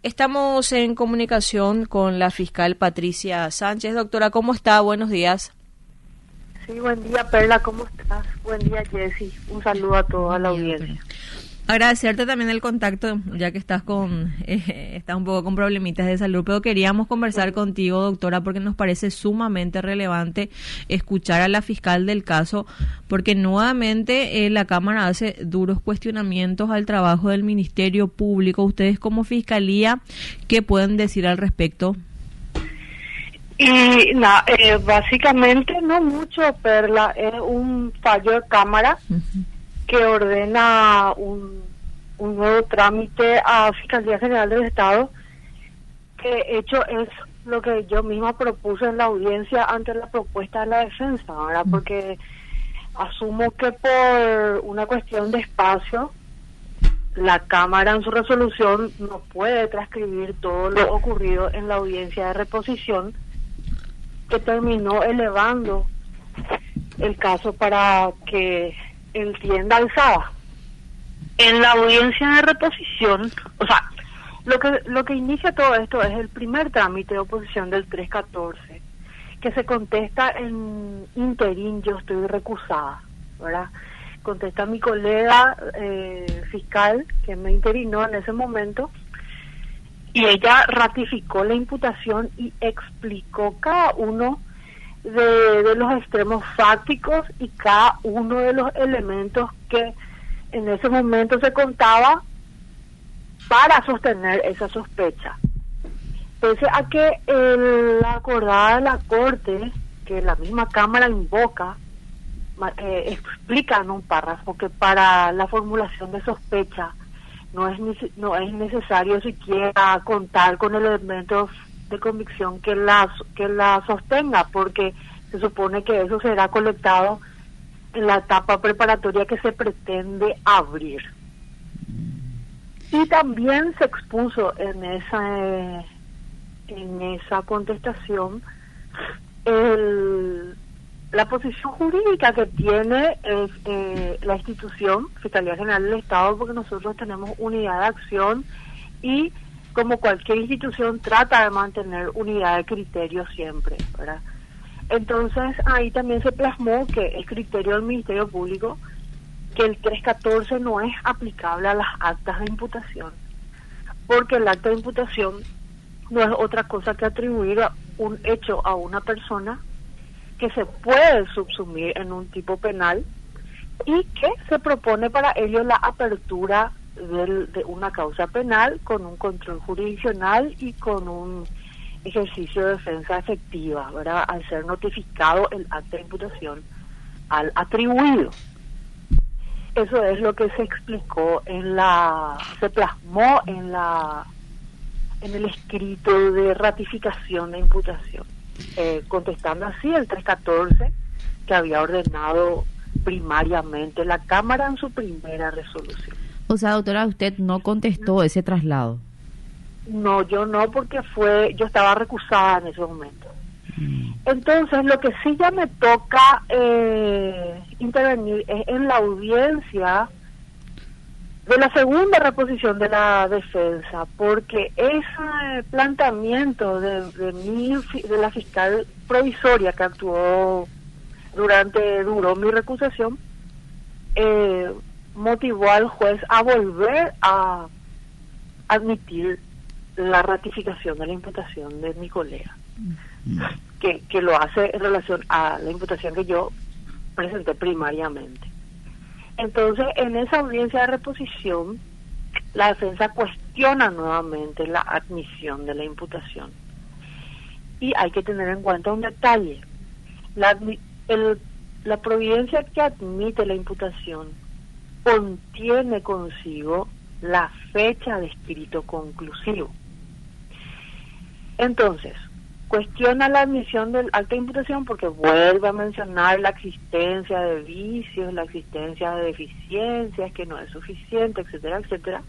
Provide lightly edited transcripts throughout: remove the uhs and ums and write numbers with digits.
Estamos en comunicación con la fiscal Patricia Sánchez. Doctora, ¿cómo está? Buenos días. Sí, buen día, Perla, ¿cómo estás? Buen día, Jessy. Un saludo a toda la audiencia. Agradecerte también el contacto, ya que estás estás un poco con problemitas de salud, pero queríamos conversar contigo, doctora, porque nos parece sumamente relevante escuchar a la fiscal del caso, porque nuevamente la Cámara hace duros cuestionamientos al trabajo del Ministerio Público. Ustedes como Fiscalía, ¿qué pueden decir al respecto? Y básicamente no mucho, Perla, es un fallo de Cámara que ordena un nuevo trámite a Fiscalía General del Estado, que hecho es lo que yo misma propuse en la audiencia ante la propuesta de la defensa, ¿verdad? Porque asumo que por una cuestión de espacio, la Cámara en su resolución no puede transcribir todo lo ocurrido en la audiencia de reposición, que terminó elevando el caso para que entienda alzada. En la audiencia de reposición, o sea, lo que inicia todo esto es el primer trámite de oposición del 314, que se contesta en interín, yo estoy recusada, ¿verdad? Contesta mi colega fiscal, que me interinó en ese momento, y ella ratificó la imputación y explicó cada uno de los extremos fácticos y cada uno de los elementos que en ese momento se contaba para sostener esa sospecha. Pese a que la acordada de la Corte, que la misma Cámara invoca, explica en un párrafo que para la formulación de sospecha no es necesario siquiera contar con elementos de convicción que la sostenga, porque se supone que eso será colectado en la etapa preparatoria que se pretende abrir. Y también se expuso en esa contestación la posición jurídica que tiene la institución Fiscalía General del Estado, porque nosotros tenemos unidad de acción y como cualquier institución trata de mantener unidad de criterio siempre, ¿verdad? Entonces ahí también se plasmó que el criterio del Ministerio Público, que el 314 no es aplicable a las actas de imputación, porque el acta de imputación no es otra cosa que atribuir un hecho a una persona que se puede subsumir en un tipo penal y que se propone para ello la apertura de una causa penal con un control jurisdiccional y con un ejercicio de defensa efectiva, ¿verdad? Al ser notificado el acta de imputación al atribuido. Eso es lo que se explicó se plasmó en el escrito de ratificación de imputación, contestando así el 314 que había ordenado primariamente la Cámara en su primera resolución. O sea, doctora, usted no contestó ese traslado. No, yo no, porque yo estaba recusada en ese momento. Entonces, lo que sí ya me toca intervenir es en la audiencia de la segunda reposición de la defensa, porque ese planteamiento de la fiscal provisoria que actuó duró mi recusación, motivó al juez a volver a admitir la ratificación de la imputación de mi colega, que lo hace en relación a la imputación que yo presenté primariamente. Entonces, en esa audiencia de reposición, la defensa cuestiona nuevamente la admisión de la imputación. Y hay que tener en cuenta un detalle. La providencia que admite la imputación contiene consigo la fecha de escrito conclusivo. Entonces, cuestiona la admisión del acta de imputación porque vuelve a mencionar la existencia de vicios, la existencia de deficiencias, que no es suficiente, etcétera, etcétera.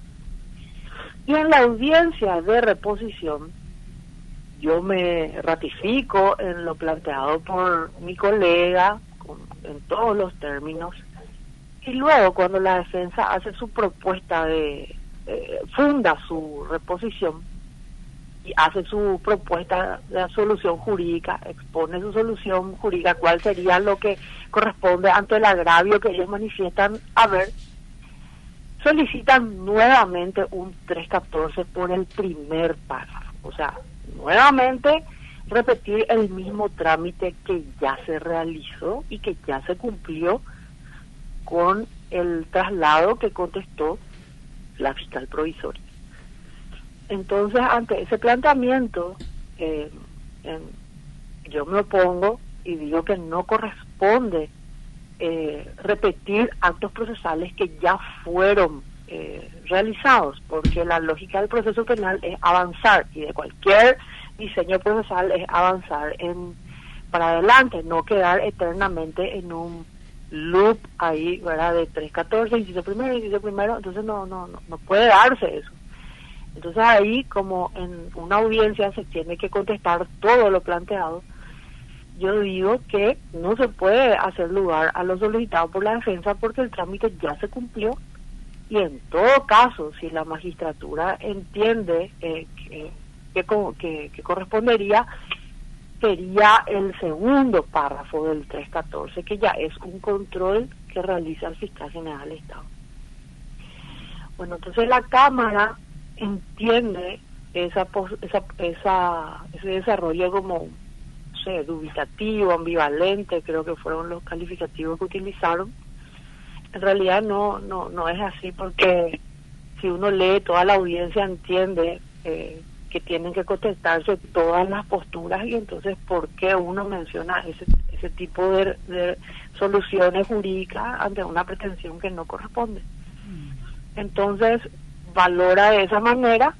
Y en la audiencia de reposición, yo me ratifico en lo planteado por mi colega, en todos los términos, y luego cuando la defensa hace su propuesta funda su reposición, y hace su propuesta de solución jurídica, expone su solución jurídica, cuál sería lo que corresponde ante el agravio que ellos manifiestan haber, solicitan nuevamente un 314 por el primer párrafo. O sea, nuevamente repetir el mismo trámite que ya se realizó y que ya se cumplió con el traslado que contestó la fiscal provisoria. Entonces, ante ese planteamiento, yo me opongo y digo que no corresponde repetir actos procesales que ya fueron realizados, porque la lógica del proceso penal es avanzar, y de cualquier diseño procesal es avanzar para adelante, no quedar eternamente en un loop ahí, ¿verdad? De 314, inciso primero, entonces no puede darse eso. Entonces ahí, como en una audiencia se tiene que contestar todo lo planteado, yo digo que no se puede hacer lugar a lo solicitado por la defensa porque el trámite ya se cumplió, y en todo caso, si la magistratura entiende que correspondería, sería el segundo párrafo del 314, que ya es un control que realiza el fiscal general del Estado. Bueno, entonces la Cámara entiende ese desarrollo como, no sé, dubitativo, ambivalente, creo que fueron los calificativos que utilizaron. En realidad no es así, porque si uno lee toda la audiencia entiende que tienen que contestarse todas las posturas, y entonces ¿por qué uno menciona ese tipo de soluciones jurídicas ante una pretensión que no corresponde? Entonces valora de esa manera,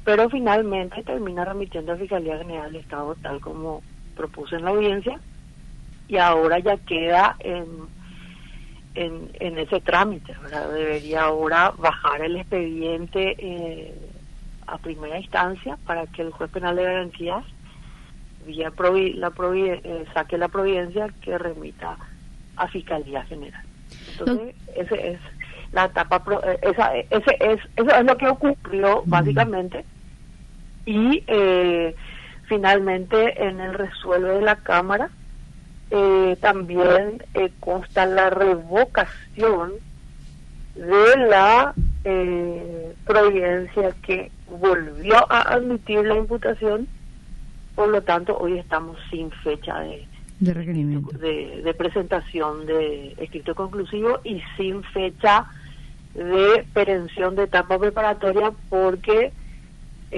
pero finalmente termina remitiendo a Fiscalía General del Estado tal como propuso en la audiencia, y ahora ya queda en ese trámite, ¿verdad? Debería ahora bajar el expediente a primera instancia para que el juez penal de garantías vía saque la providencia que remita a Fiscalía General. Entonces ese es la etapa, eso es lo que ocurrió básicamente, y finalmente en el resuelve de la Cámara también consta la revocación de la providencia que volvió a admitir la imputación. Por lo tanto, hoy estamos sin fecha de requerimiento, de presentación de escrito conclusivo, y sin fecha de perención de etapa preparatoria, porque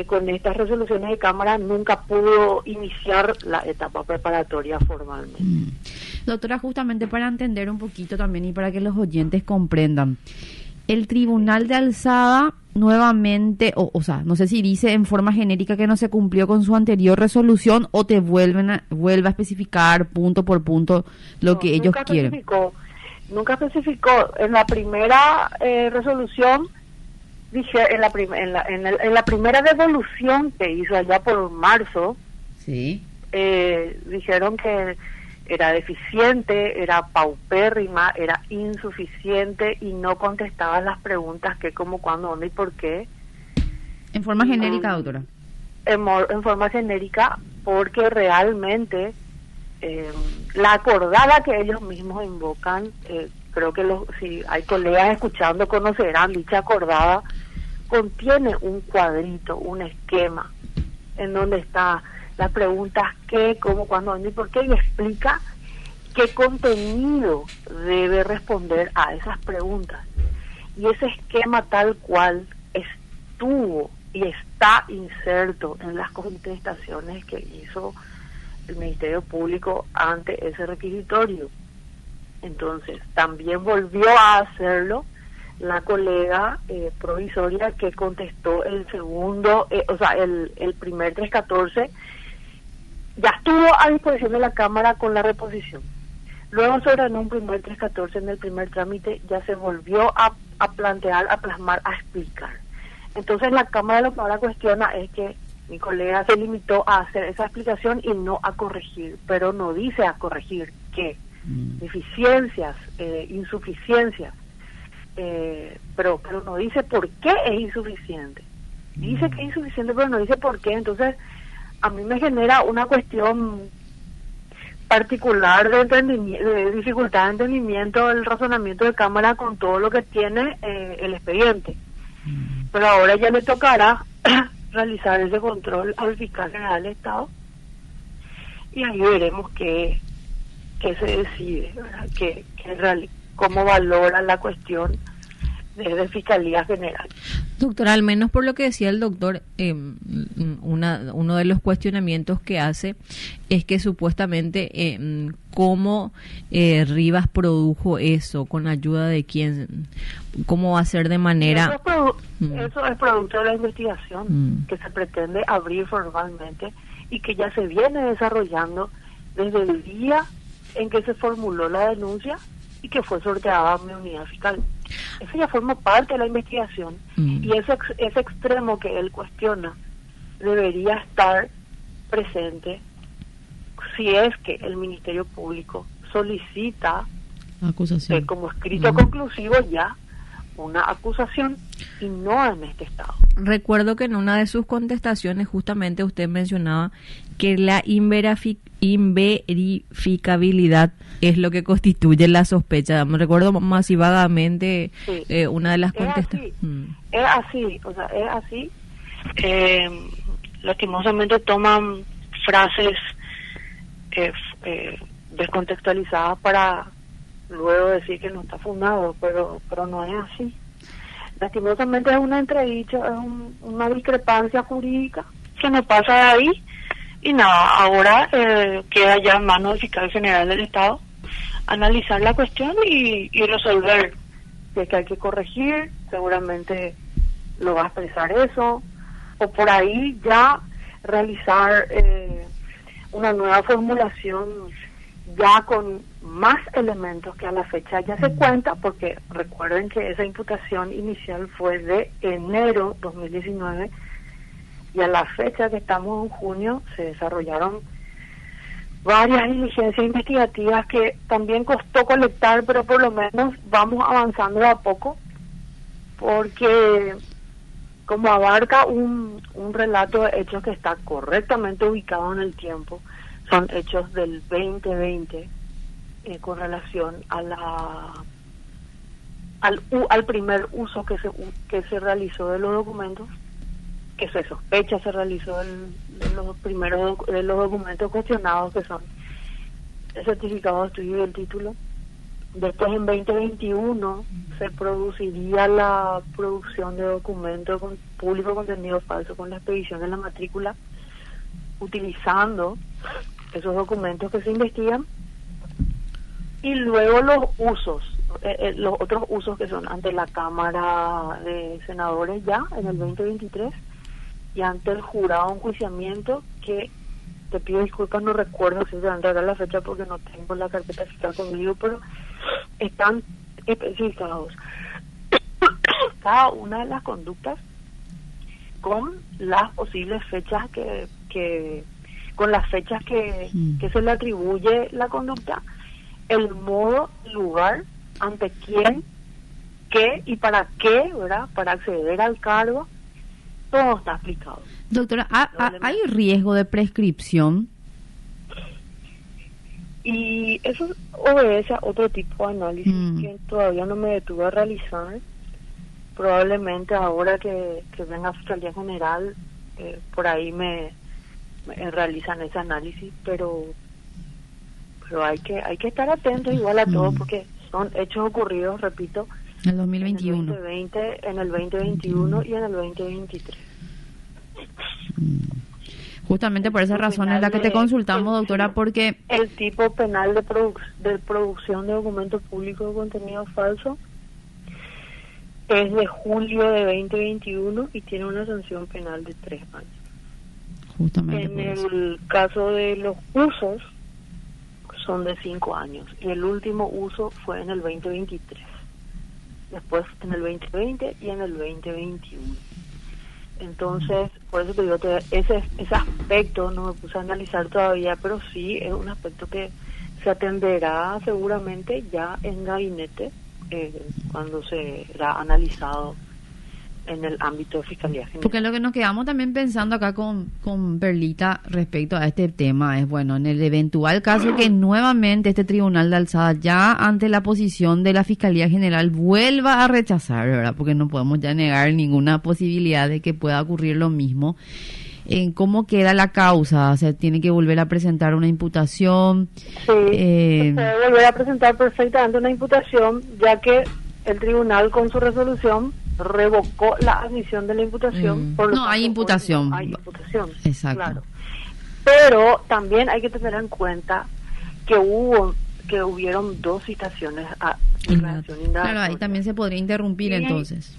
con estas resoluciones de Cámara nunca pudo iniciar la etapa preparatoria formalmente. Doctora, justamente para entender un poquito también y para que los oyentes comprendan, el Tribunal de Alzada nuevamente, o sea, no sé si dice en forma genérica que no se cumplió con su anterior resolución, o te vuelve a especificar punto por punto lo que ellos quieren. Nunca especificó. En la primera resolución, dije, en la primera devolución que hizo allá por marzo, sí, dijeron que era deficiente, era paupérrima, era insuficiente y no contestaba las preguntas qué, cómo, cuándo, dónde y por qué. En forma genérica, doctora. En forma genérica, porque realmente la acordada que ellos mismos invocan, creo que si hay colegas escuchando conocerán, dicha acordada contiene un cuadrito, un esquema en donde está las preguntas qué, cómo, cuándo, dónde y por qué, y explica qué contenido debe responder a esas preguntas. Y ese esquema tal cual estuvo y está inserto en las contestaciones que hizo el Ministerio Público ante ese requisitorio. Entonces, también volvió a hacerlo la colega provisoria que contestó el segundo, el primer 314, ya estuvo a disposición de la Cámara con la reposición. Luego se ordenó un primer 314 en el primer trámite, ya se volvió a plantear, a plasmar, a explicar. Entonces la Cámara lo que ahora cuestiona es que mi colega se limitó a hacer esa explicación y no a corregir, pero no dice a corregir qué, deficiencias, insuficiencias, pero no dice por qué es insuficiente. dice que es insuficiente, pero no dice por qué. Entonces, a mí me genera una cuestión particular de dificultad de entendimiento del razonamiento de Cámara con todo lo que tiene el expediente. Pero ahora ya le tocará realizar ese control al fiscal general del Estado y ahí veremos qué se decide, ¿verdad? Cómo valora la cuestión de Fiscalía General. Doctora, al menos por lo que decía el doctor, uno de los cuestionamientos que hace es que supuestamente cómo Rivas produjo eso, con ayuda de quién, cómo va a ser de manera... Eso es producto de la investigación que se pretende abrir formalmente y que ya se viene desarrollando desde el día en que se formuló la denuncia y que fue sorteada a mi unidad fiscal. Eso ya forma parte de la investigación y ese extremo que él cuestiona debería estar presente si es que el Ministerio Público solicita acusación como escrito conclusivo ya una acusación y no en este estado. Recuerdo que en una de sus contestaciones justamente usted mencionaba que la inverificabilidad es lo que constituye la sospecha. Me recuerdo más y vagamente una de las contestaciones. Es así, o sea, es así. Lastimosamente toman frases descontextualizadas para luego decir que no está fundado, pero no es así. Lastimosamente es una entredicho, es una discrepancia jurídica que no pasa de ahí y nada, ahora queda ya en manos del fiscal general del Estado analizar la cuestión y resolver. Si es que hay que corregir, seguramente lo va a expresar eso, o por ahí ya realizar una nueva formulación ya con más elementos que a la fecha ya se cuenta, porque recuerden que esa imputación inicial fue de enero 2019 y a la fecha que estamos en junio se desarrollaron varias diligencias investigativas que también costó colectar, pero por lo menos vamos avanzando de a poco, porque como abarca un relato de hechos que está correctamente ubicado en el tiempo, son hechos del 2020 con relación a al primer uso que se realizó de los documentos, que se sospecha se realizó de los primeros de los documentos cuestionados, que son el certificado de estudio y el título. Después en 2021 se produciría la producción de documentos con público contenido falso con la expedición de la matrícula, utilizando esos documentos que se investigan, y luego los usos, los otros usos que son ante la Cámara de Senadores ya en el 2023 y ante el jurado de enjuiciamiento, que te pido disculpas, no recuerdo si se va a la fecha porque no tengo la carpeta fiscal conmigo, pero están especificados cada una de las conductas con las posibles fechas que con las fechas que se le atribuye la conducta, el modo, el lugar, ante quién, qué y para qué, ¿verdad? Para acceder al cargo, todo está explicado. Doctora, ¿hay riesgo de prescripción? Y eso obedece a otro tipo de análisis que todavía no me detuve a realizar. Probablemente ahora que venga Fiscalía General, por ahí me realizan ese análisis, pero hay que estar atentos igual a todo, porque son hechos ocurridos, repito, en el 2021, en el 2021 y en el 2023. Justamente por esa razón es la que te consultamos, doctora, porque el tipo penal de producción de documentos públicos de contenido falso es de julio de 2021 y tiene una sanción penal de 3 años. Justamente en el caso de los usos son de 5 años y el último uso fue en el 2023, después en el 2020 y en el 2021. Entonces, por eso te digo, ese aspecto no me puse a analizar todavía, pero sí es un aspecto que se atenderá seguramente ya en gabinete cuando será analizado en el ámbito de Fiscalía General. Porque lo que nos quedamos también pensando acá con Perlita respecto a este tema es, bueno, en el eventual caso que nuevamente este tribunal de alzada, ya ante la posición de la Fiscalía General, vuelva a rechazar, ¿verdad? Porque no podemos ya negar ninguna posibilidad de que pueda ocurrir lo mismo. ¿En cómo queda la causa? O sea, ¿tiene que volver a presentar una imputación? Sí, se puede volver a presentar perfectamente una imputación, ya que el tribunal con su resolución revocó la admisión de la imputación. Por lo no, tanto, hay imputación. Hay imputación. Exacto. Claro. Pero también hay que tener en cuenta que hubieron 2 citaciones a declaración indagatoria. Claro, ahí también se podría interrumpir entonces.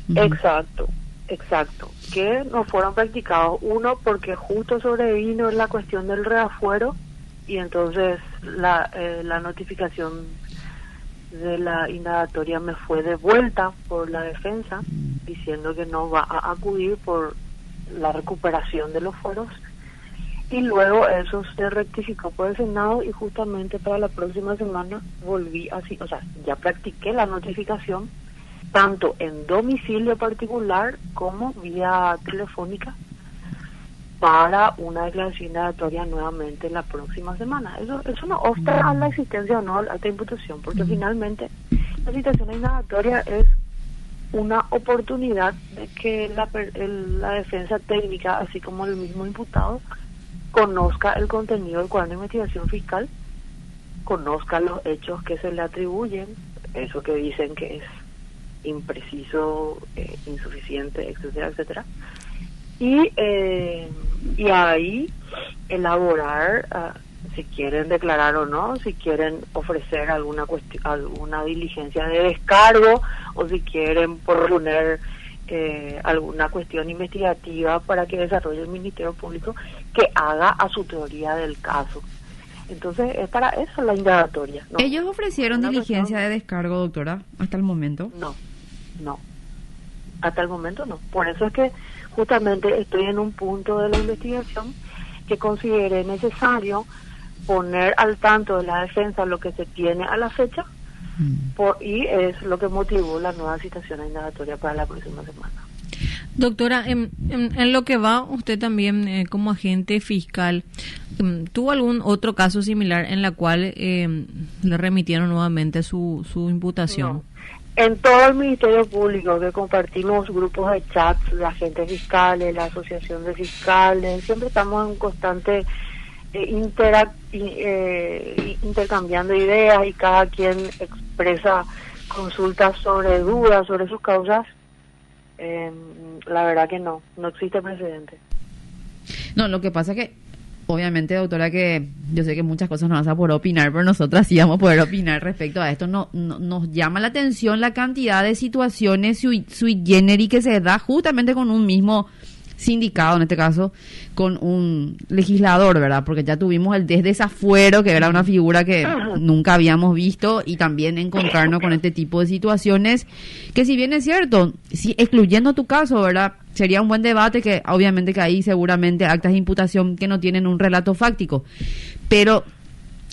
Exacto, que no fueron practicados. Uno, porque justo sobrevino la cuestión del reafuero y entonces la notificación de la indagatoria me fue devuelta por la defensa diciendo que no va a acudir por la recuperación de los fueros, y luego eso se rectificó por el Senado y justamente para la próxima semana volví así, o sea, ya practiqué la notificación tanto en domicilio particular como vía telefónica para una declaración indagatoria nuevamente la próxima semana. Eso no obsta a la existencia o no a esta imputación, porque finalmente la citación indagatoria es una oportunidad de que la defensa técnica, así como el mismo imputado, conozca el contenido del cuaderno de investigación fiscal, conozca los hechos que se le atribuyen, eso que dicen que es impreciso, insuficiente, etcétera, etcétera, y ahí elaborar si quieren declarar o no, si quieren ofrecer alguna diligencia de descargo o si quieren proponer alguna cuestión investigativa para que desarrolle el Ministerio Público que haga a su teoría del caso. Entonces es para eso la indagatoria, ¿no? ¿Ellos ofrecieron diligencia de descargo, doctora, hasta el momento? No, hasta el momento no. Por eso es que justamente estoy en un punto de la investigación que consideré necesario poner al tanto de la defensa lo que se tiene a la fecha, y es lo que motivó la nueva citación indagatoria para la próxima semana. Doctora, en lo que va usted también como agente fiscal, ¿tuvo algún otro caso similar en la cual le remitieron nuevamente su imputación? No. En todo el Ministerio Público, que compartimos grupos de chats de agentes fiscales, la Asociación de Fiscales, siempre estamos en constante intercambiando ideas y cada quien expresa consultas sobre dudas, sobre sus causas. La verdad que no existe precedente. No, lo que pasa es que obviamente, doctora, que yo sé que muchas cosas no vas a poder opinar, pero nosotras sí vamos a poder opinar respecto a esto. Nos llama la atención la cantidad de situaciones sui generis que se da justamente con un mismo sindicado, en este caso con un legislador, ¿verdad? Porque ya tuvimos el desdesafuero, que era una figura que nunca habíamos visto, y también encontrarnos con este tipo de situaciones que, si bien es cierto, si excluyendo tu caso, ¿verdad?, sería un buen debate, que obviamente que ahí seguramente actas de imputación que no tienen un relato fáctico, pero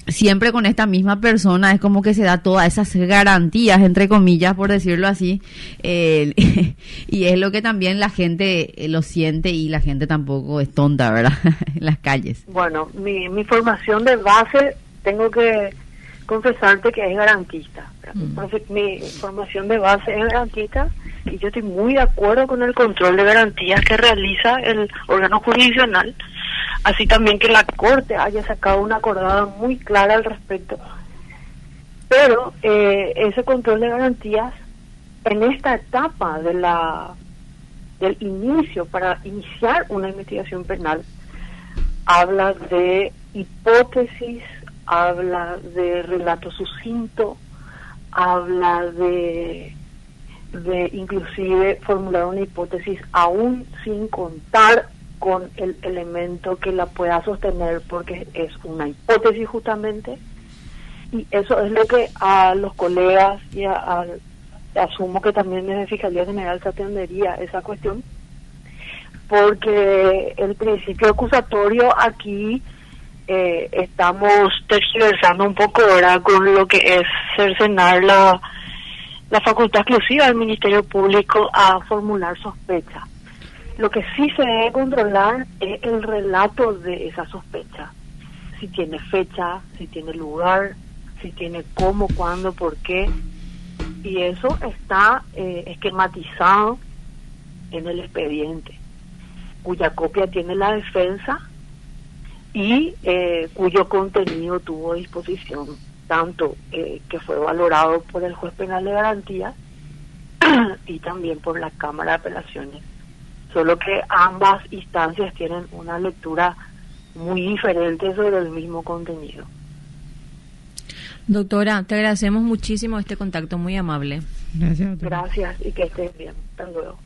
siempre con esta misma persona es como que se da todas esas garantías, entre comillas, por decirlo así, y es lo que también la gente lo siente, y la gente tampoco es tonta, ¿verdad?, en las calles. Bueno, mi formación de base, tengo que confesarte que es garantista. Mi formación de base es garantista, y yo estoy muy de acuerdo con el control de garantías que realiza el órgano jurisdiccional, así también que la Corte haya sacado una acordada muy clara al respecto. Pero ese control de garantías en esta etapa del inicio, para iniciar una investigación penal, habla de hipótesis, habla de relato sucinto, habla de inclusive formular una hipótesis aún sin contar con el elemento que la pueda sostener, porque es una hipótesis justamente, y eso es lo que a los colegas y asumo que también desde Fiscalía General se atendería esa cuestión, porque el principio acusatorio aquí estamos tergiversando un poco ahora con lo que es cercenar la la facultad exclusiva del Ministerio Público a formular sospecha. Lo que sí se debe controlar es el relato de esa sospecha. Si tiene fecha, si tiene lugar, si tiene cómo, cuándo, por qué. Y eso está esquematizado en el expediente, cuya copia tiene la defensa y cuyo contenido tuvo a disposición, tanto que fue valorado por el juez penal de garantía y también por la Cámara de Apelaciones. Solo que ambas instancias tienen una lectura muy diferente sobre el mismo contenido. Doctora, te agradecemos muchísimo este contacto, muy amable. Gracias, doctora. Gracias y que estés bien. Hasta luego.